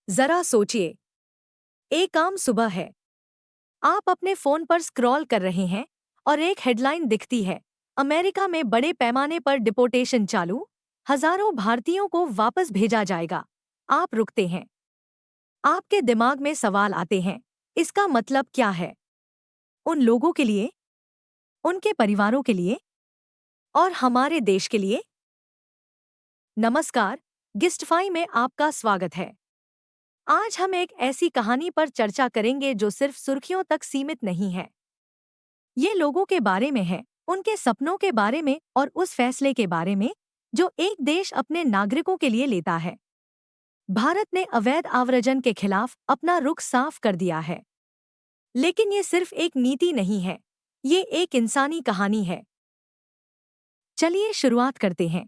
जरा सोचिए, एक आम सुबह है। आप अपने फोन पर स्क्रॉल कर रहे हैं और एक हेडलाइन दिखती है, अमेरिका में बड़े पैमाने पर डिपोर्टेशन चालू, हजारों भारतीयों को वापस भेजा जाएगा। आप रुकते हैं। आपके दिमाग में सवाल आते हैं, इसका मतलब क्या है? उन लोगों के लिए, उनके परिवारों के लिए और हमारे देश के लिए? नमस्कार, गिस्टफाई में आपका स्वागत है। आज हम एक ऐसी कहानी पर चर्चा करेंगे जो सिर्फ सुर्खियों तक सीमित नहीं है। ये लोगों के बारे में है, उनके सपनों के बारे में और उस फैसले के बारे में जो एक देश अपने नागरिकों के लिए लेता है। भारत ने अवैध आव्रजन के खिलाफ अपना रुख साफ कर दिया है। लेकिन ये सिर्फ एक नीति नहीं है, ये एक इंसानी कहानी है। चलिए शुरुआत करते हैं।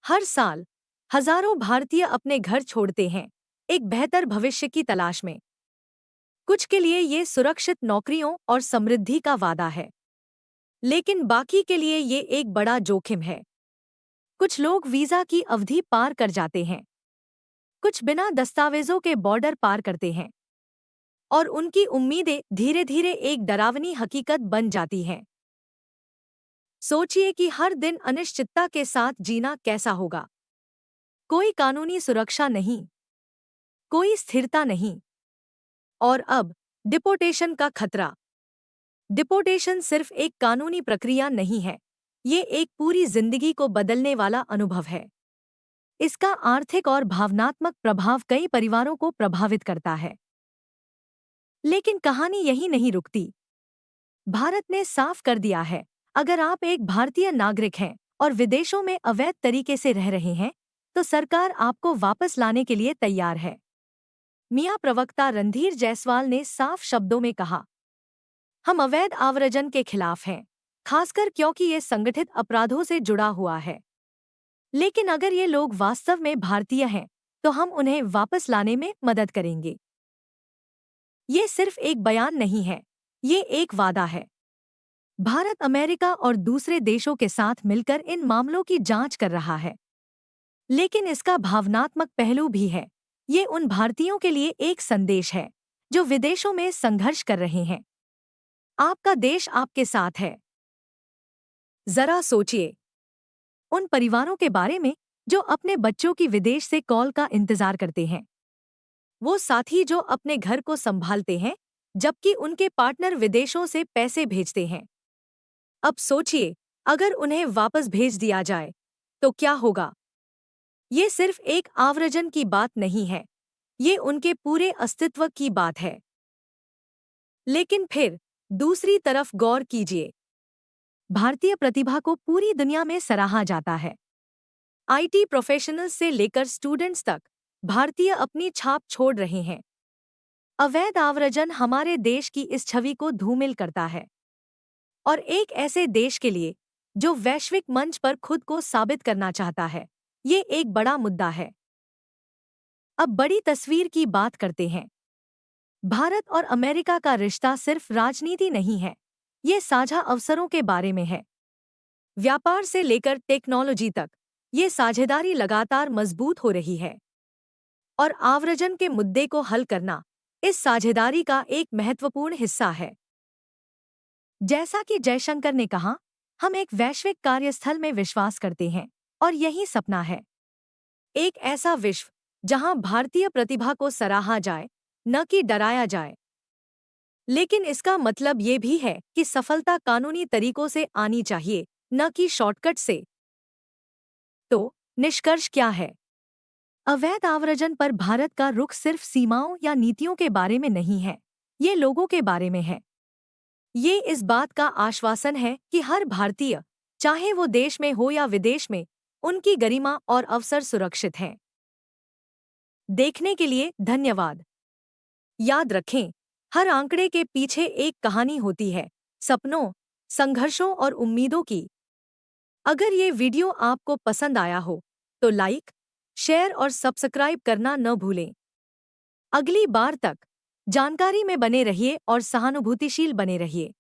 हर साल हजारों भारतीय अपने घर छोड़ते हैं, एक बेहतर भविष्य की तलाश में। कुछ के लिए ये सुरक्षित नौकरियों और समृद्धि का वादा है, लेकिन बाकी के लिए ये एक बड़ा जोखिम है। कुछ लोग वीजा की अवधि पार कर जाते हैं, कुछ बिना दस्तावेजों के बॉर्डर पार करते हैं, और उनकी उम्मीदें धीरे धीरे एक डरावनी हकीकत बन जाती हैं। सोचिए कि हर दिन अनिश्चितता के साथ जीना कैसा होगा। कोई कानूनी सुरक्षा नहीं, कोई स्थिरता नहीं, और अब डिपोर्टेशन का खतरा। डिपोर्टेशन सिर्फ एक कानूनी प्रक्रिया नहीं है, ये एक पूरी जिंदगी को बदलने वाला अनुभव है। इसका आर्थिक और भावनात्मक प्रभाव कई परिवारों को प्रभावित करता है। लेकिन कहानी यहीं नहीं रुकती। भारत ने साफ कर दिया है, अगर आप एक भारतीय नागरिक हैं और विदेशों में अवैध तरीके से रह रहे हैं, तो सरकार आपको वापस लाने के लिए तैयार है। मियां प्रवक्ता रणधीर जायसवाल ने साफ शब्दों में कहा, हम अवैध आव्रजन के खिलाफ हैं, खासकर क्योंकि ये संगठित अपराधों से जुड़ा हुआ है। लेकिन अगर ये लोग वास्तव में भारतीय हैं, तो हम उन्हें वापस लाने में मदद करेंगे। ये सिर्फ एक बयान नहीं है, ये एक वादा है। भारत अमेरिका और दूसरे देशों के साथ मिलकर इन मामलों की जांच कर रहा है। लेकिन इसका भावनात्मक पहलू भी है। ये उन भारतीयों के लिए एक संदेश है जो विदेशों में संघर्ष कर रहे हैं। आपका देश आपके साथ है। जरा सोचिए उन परिवारों के बारे में जो अपने बच्चों की विदेश से कॉल का इंतजार करते हैं। वो साथी जो अपने घर को संभालते हैं जबकि उनके पार्टनर विदेशों से पैसे भेजते हैं। अब सोचिए, अगर उन्हें वापस भेज दिया जाए तो क्या होगा? ये सिर्फ एक आव्रजन की बात नहीं है, ये उनके पूरे अस्तित्व की बात है। लेकिन फिर दूसरी तरफ गौर कीजिए, भारतीय प्रतिभा को पूरी दुनिया में सराहा जाता है। आईटी प्रोफेशनल्स से लेकर स्टूडेंट्स तक भारतीय अपनी छाप छोड़ रहे हैं। अवैध आव्रजन हमारे देश की इस छवि को धूमिल करता है, और एक ऐसे देश के लिए जो वैश्विक मंच पर खुद को साबित करना चाहता है, ये एक बड़ा मुद्दा है। अब बड़ी तस्वीर की बात करते हैं। भारत और अमेरिका का रिश्ता सिर्फ राजनीति नहीं है, ये साझा अवसरों के बारे में है। व्यापार से लेकर टेक्नोलॉजी तक ये साझेदारी लगातार मजबूत हो रही है, और आव्रजन के मुद्दे को हल करना इस साझेदारी का एक महत्वपूर्ण हिस्सा है। जैसा कि जयशंकर ने कहा, हम एक वैश्विक कार्यस्थल में विश्वास करते हैं, और यही सपना है। एक ऐसा विश्व जहां भारतीय प्रतिभा को सराहा जाए, न कि डराया जाए। लेकिन इसका मतलब ये भी है कि सफलता कानूनी तरीकों से आनी चाहिए, न कि शॉर्टकट से। तो निष्कर्ष क्या है? अवैध आव्रजन पर भारत का रुख सिर्फ सीमाओं या नीतियों के बारे में नहीं है, ये लोगों के बारे में है। ये इस बात का आश्वासन है कि हर भारतीय, चाहे वो देश में हो या विदेश में, उनकी गरिमा और अवसर सुरक्षित हैं। देखने के लिए धन्यवाद। याद रखें, हर आंकड़े के पीछे एक कहानी होती है, सपनों, संघर्षों और उम्मीदों की। अगर ये वीडियो आपको पसंद आया हो, तो लाइक, शेयर और सब्सक्राइब करना न भूलें। अगली बार तक जानकारी में बने रहिए और सहानुभूतिशील बने रहिए।